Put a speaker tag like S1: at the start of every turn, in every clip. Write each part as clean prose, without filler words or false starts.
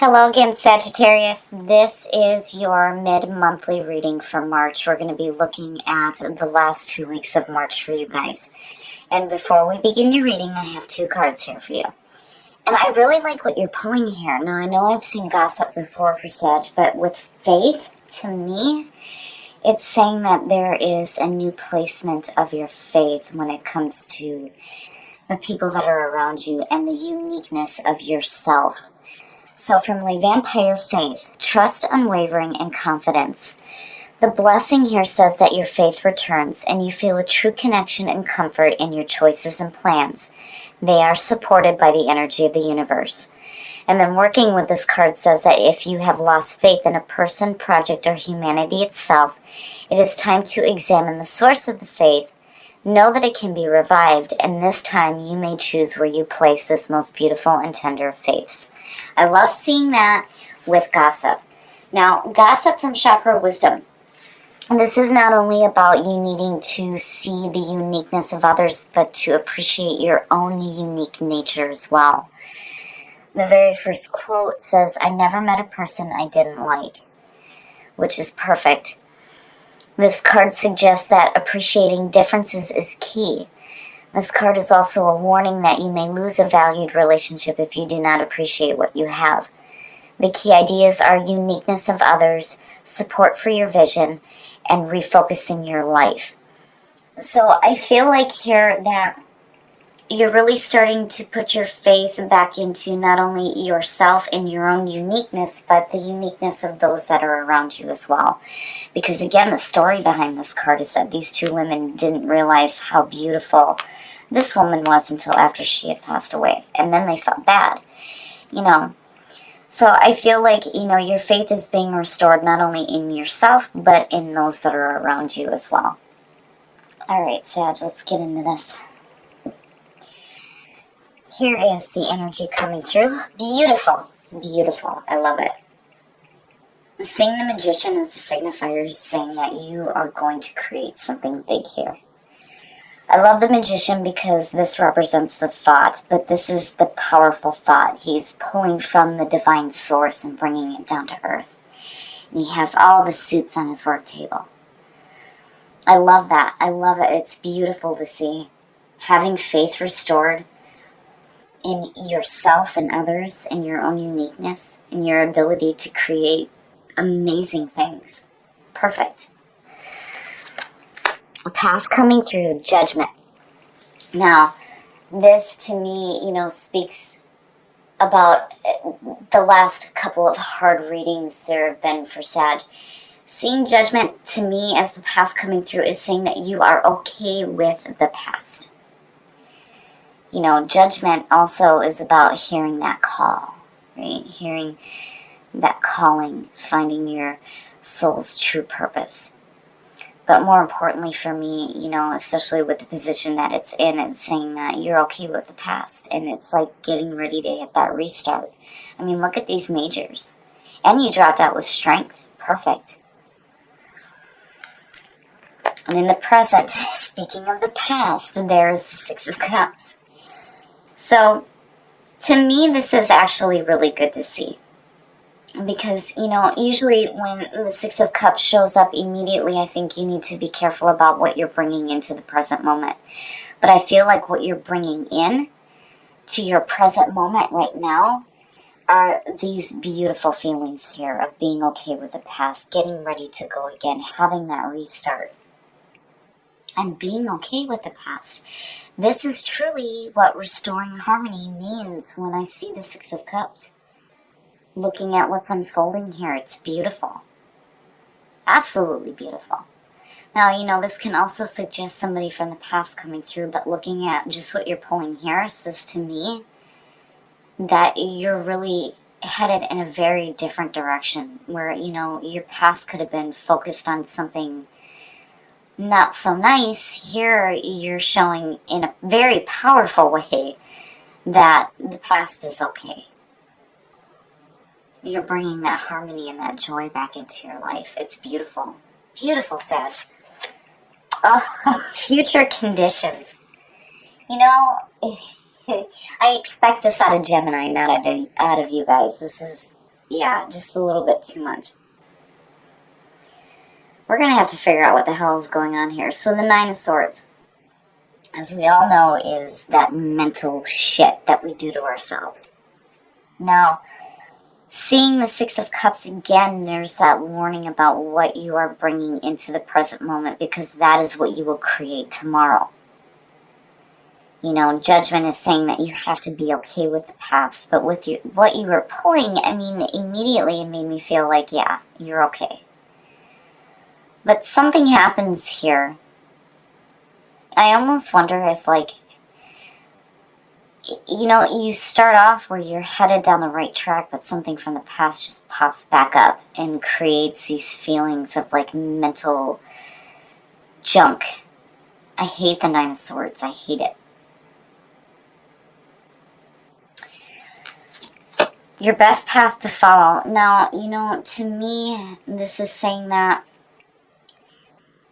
S1: Hello again, Sagittarius. This is your mid-monthly reading for March. We're going to be looking at the last 2 weeks of March for you guys. And before we begin your reading, I have two cards here for you. And I really like what you're pulling here. Now, I know I've seen gossip before for Sag, but with faith, to me, it's saying that there is a new placement of your faith when it comes to the people that are around you and the uniqueness of yourself. So from the Vampire Faith, trust, unwavering, and confidence. The blessing here says that your faith returns and you feel a true connection and comfort in your choices and plans. They are supported by the energy of the universe. And then working with this card says that if you have lost faith in a person, project, or humanity itself, it is time to examine the source of the faith. Know that it can be revived, and this time you may choose where you place this most beautiful and tender of faiths. I love seeing that with gossip. Now, gossip from Chakra Wisdom. This is not only about you needing to see the uniqueness of others, but to appreciate your own unique nature as well. The very first quote says, "I never met a person I didn't like," which is perfect. This card suggests that appreciating differences is key. This card is also a warning that you may lose a valued relationship if you do not appreciate what you have. The key ideas are uniqueness of others, support for your vision, and refocusing your life. So I feel like here that you're really starting to put your faith back into not only yourself and your own uniqueness, but the uniqueness of those that are around you as well. Because again, the story behind this card is that these two women didn't realize how beautiful this woman was until after she had passed away. And then they felt bad, So I feel like, your faith is being restored not only in yourself, but in those that are around you as well. All right, Sag, let's get into this. Here is the energy coming through. Beautiful. Beautiful. I love it. Seeing the Magician as the signifier is saying that you are going to create something big here. I love the Magician because this represents the thought, but this is the powerful thought. He's pulling from the divine source and bringing it down to earth. And he has all the suits on his work table. I love that. I love it. It's beautiful to see. Having faith restored in yourself and others, and your own uniqueness, and your ability to create amazing things. Perfect. A past coming through, Judgment. Now, this to me, speaks about the last couple of hard readings there have been for Sag. Seeing Judgment to me as the past coming through is saying that you are okay with the past. Judgment also is about hearing that call, right? Hearing that calling, finding your soul's true purpose. But more importantly for me, especially with the position that it's in, it's saying that you're okay with the past. And it's like getting ready to hit that restart. I mean, look at these majors. And you dropped out with Strength. Perfect. And in the present, speaking of the past, there's the Six of Cups. So, to me, this is actually really good to see. Because, usually when the Six of Cups shows up immediately, I think you need to be careful about what you're bringing into the present moment. But I feel like what you're bringing in to your present moment right now are these beautiful feelings here of being okay with the past, getting ready to go again, having that restart, and being okay with the past. This is truly what restoring harmony means when I see the Six of Cups. Looking at what's unfolding here, it's beautiful. Absolutely beautiful. Now, this can also suggest somebody from the past coming through, but looking at just what you're pulling here says to me that you're really headed in a very different direction where, your past could have been focused on something not so nice. Here you're showing in a very powerful way that the past is okay. You're bringing that harmony and that joy back into your life. It's beautiful. Beautiful, Sag. Oh, future conditions. I expect this out of Gemini, not out of you guys. This is yeah, just a little bit too much. We're going to have to figure out what the hell is going on here. So the Nine of Swords, as we all know, is that mental shit that we do to ourselves. Now, seeing the Six of Cups again, there's that warning about what you are bringing into the present moment, because that is what you will create tomorrow. You know, Judgment is saying that you have to be okay with the past, but with what you were pulling, I mean, immediately it made me feel like, yeah, you're okay. But something happens here. I almost wonder if, like, you know, you start off where you're headed down the right track, but something from the past just pops back up and creates these feelings of, like, mental junk. I hate the Nine of Swords. I hate it. Your best path to follow. Now, you know, to me, this is saying that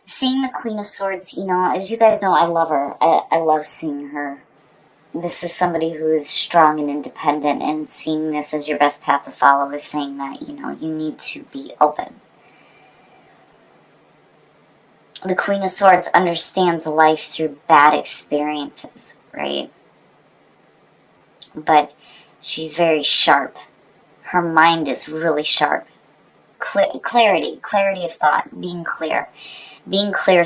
S1: seeing the Queen of Swords, you know, as you guys know, I love her. I love seeing her. This is somebody who is strong and independent, and seeing this as your best path to follow is saying that, you know, you need to be open. The Queen of Swords understands life through bad experiences, right? But she's very sharp. Her mind is really sharp. Clarity of thought, being clear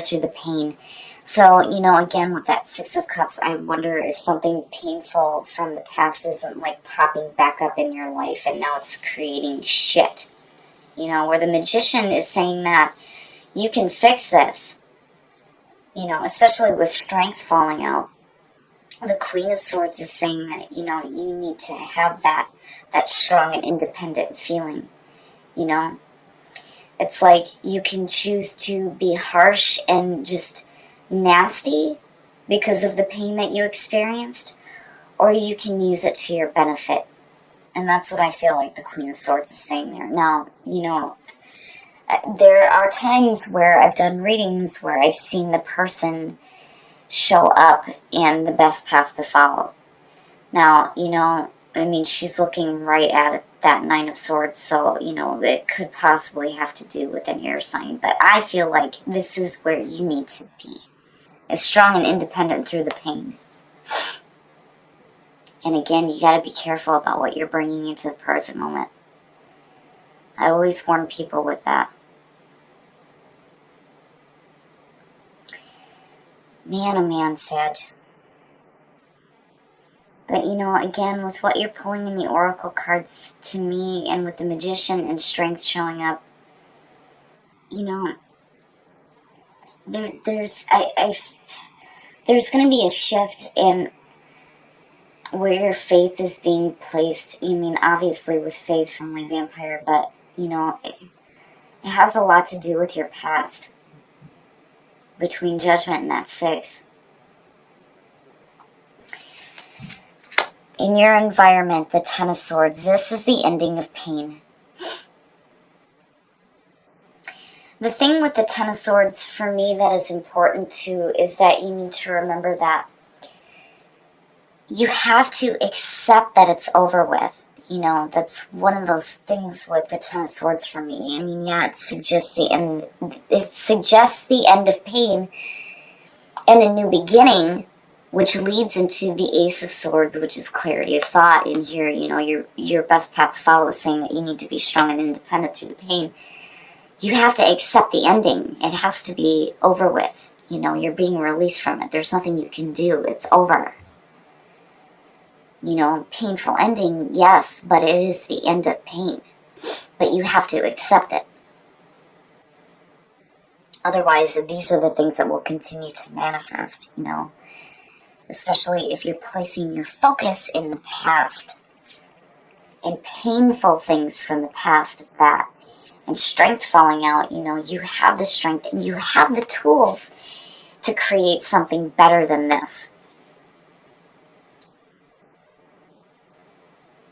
S1: through the pain. So, you know, again, with that Six of Cups, I wonder if something painful from the past isn't, like, popping back up in your life and now it's creating shit. You know, where the Magician is saying that you can fix this, you know, especially with strength falling out. The Queen of Swords is saying that, you know, you need to have that strong and independent feeling, you know. It's like you can choose to be harsh and just nasty because of the pain that you experienced, or you can use it to your benefit. And that's what I feel like the Queen of Swords is saying there. Now, you know, there are times where I've done readings where I've seen the person show up in the best path to follow. Now, you know, I mean, she's looking right at that Nine of Swords, so, you know, it could possibly have to do with an air sign. But I feel like this is where you need to be. As strong and independent through the pain. And again, you got to be careful about what you're bringing into the present moment. I always warn people with that. Man, oh man, Sag. But, you know, again, with what you're pulling in the Oracle cards to me, and with the Magician and Strength showing up, you know, there's going to be a shift in where your faith is being placed. I mean, obviously with Faith from the Vampire, but, you know, it has a lot to do with your past. Between Judgment and that Six. In your environment, the Ten of Swords, this is the ending of pain. The thing with the Ten of Swords for me that is important too is that you need to remember that you have to accept that it's over with. You know, that's one of those things with the Ten of Swords for me. I mean, yeah, it suggests the end of pain and a new beginning, which leads into the Ace of Swords, which is clarity of thought. And here, you know, your best path to follow is saying that you need to be strong and independent through the pain. You have to accept the ending. It has to be over with. You know, you're being released from it. There's nothing you can do. It's over. You know, painful ending, yes, but it is the end of pain. But you have to accept it. Otherwise, these are the things that will continue to manifest, you know. Especially if you're placing your focus in the past. And painful things from the past, that. And strength falling out, you know, you have the strength and you have the tools to create something better than this.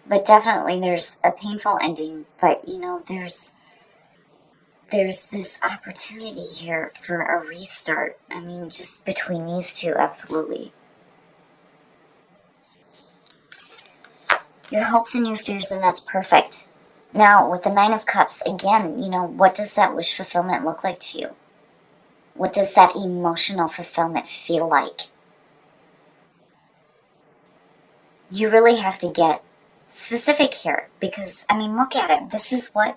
S1: But definitely there's a painful ending, but, you know, there's this opportunity here for a restart. I mean, just between these two, absolutely. Your hopes and your fears, and that's perfect. Now, with the Nine of Cups, again, what does that wish fulfillment look like to you? What does that emotional fulfillment feel like? You really have to get specific here because, look at it. This is what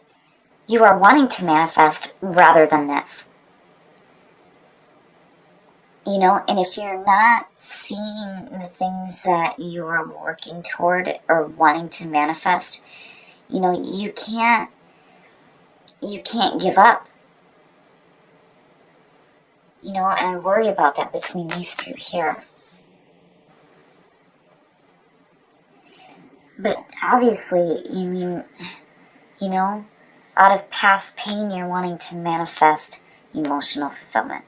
S1: you are wanting to manifest rather than this. And if you're not seeing the things that you are working toward or wanting to manifest, you can't give up. And I worry about that between these two here. But obviously, out of past pain, you're wanting to manifest emotional fulfillment.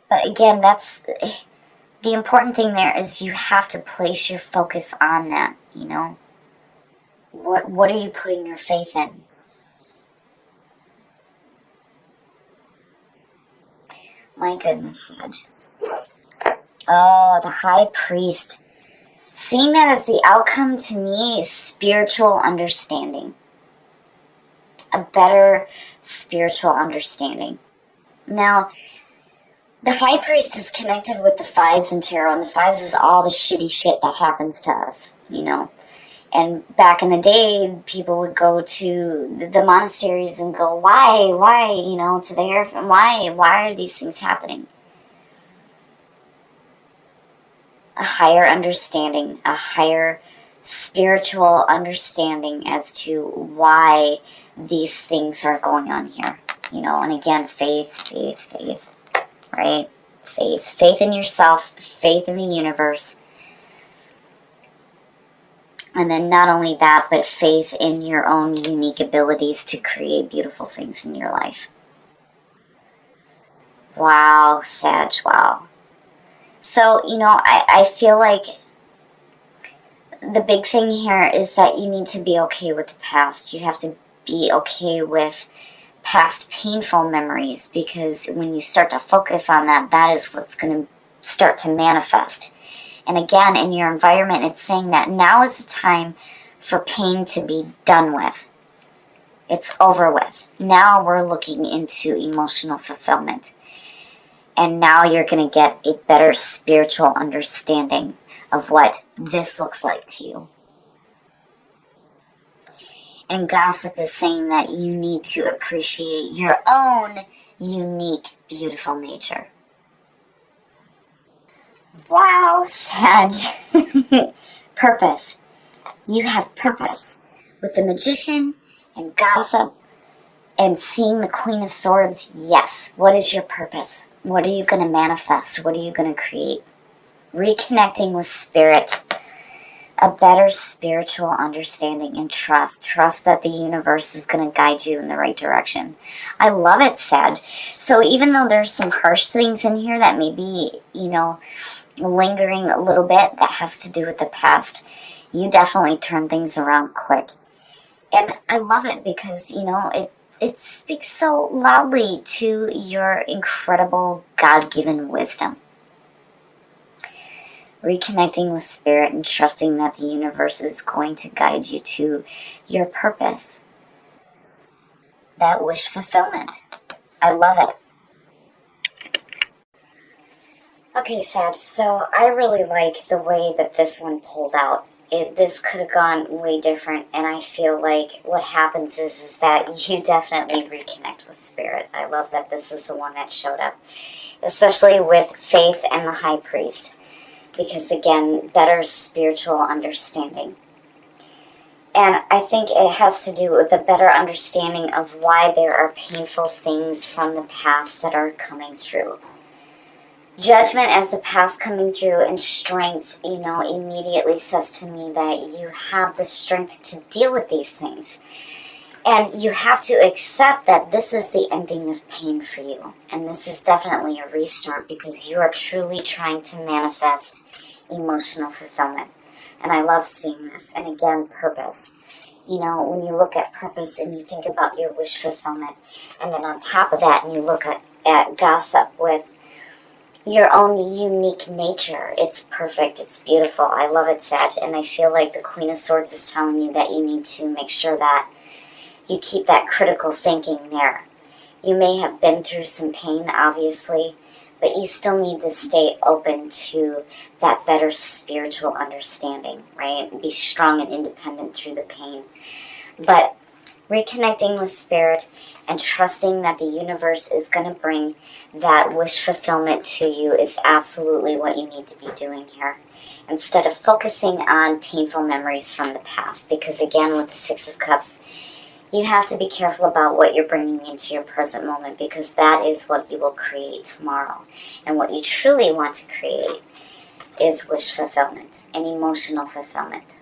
S1: But again, that's the important thing there is you have to place your focus on that, What are you putting your faith in? My goodness, Sag. Oh, the High Priest. Seeing that as the outcome to me is spiritual understanding. A better spiritual understanding. Now, the High Priest is connected with the Fives in tarot, and the Fives is all the shitty shit that happens to us, And back in the day, people would go to the monasteries and go, why, to the Hierophant, why are these things happening? A higher understanding, a higher spiritual understanding as to why these things are going on here. And again, faith, right? Faith in yourself, faith in the universe. And then not only that, but faith in your own unique abilities to create beautiful things in your life. Wow, Sag, wow. So, I feel like the big thing here is that you need to be okay with the past. You have to be okay with past painful memories, because when you start to focus on that, that is what's going to start to manifest. And again, in your environment, it's saying that now is the time for pain to be done with. It's over with. Now we're looking into emotional fulfillment. And now you're going to get a better spiritual understanding of what this looks like to you. And gossip is saying that you need to appreciate your own unique, beautiful nature. Wow, Sag. Purpose. You have purpose. With the Magician and gossip and seeing the Queen of Swords, yes. What is your purpose? What are you going to manifest? What are you going to create? Reconnecting with spirit. A better spiritual understanding and trust. Trust that the universe is going to guide you in the right direction. I love it, Sag. So even though there's some harsh things in here that may be, lingering a little bit that has to do with the past, you definitely turn things around quick. And I love it because, it speaks so loudly to your incredible God-given wisdom. Reconnecting with spirit and trusting that the universe is going to guide you to your purpose. That wish fulfillment. I love it. Okay, Sag, so I really like the way that this one pulled out. This could have gone way different, and I feel like what happens is that you definitely reconnect with spirit. I love that this is the one that showed up, especially with faith and the High Priest, because again, better spiritual understanding. And I think it has to do with a better understanding of why there are painful things from the past that are coming through. Judgment as the past coming through, and strength, immediately says to me that you have the strength to deal with these things. And you have to accept that this is the ending of pain for you. And this is definitely a restart because you are truly trying to manifest emotional fulfillment. And I love seeing this. And again, purpose. When you look at purpose and you think about your wish fulfillment, and then on top of that, and you look at gossip with your own unique nature. It's perfect. It's beautiful. I love it, Sag. And I feel like the Queen of Swords is telling you that you need to make sure that you keep that critical thinking there. You may have been through some pain, obviously, but you still need to stay open to that better spiritual understanding, right? Be strong and independent through the pain. But reconnecting with spirit and trusting that the universe is going to bring that wish fulfillment to you is absolutely what you need to be doing here. Instead of focusing on painful memories from the past, because again, with the Six of Cups, you have to be careful about what you're bringing into your present moment, because that is what you will create tomorrow. And what you truly want to create is wish fulfillment and emotional fulfillment.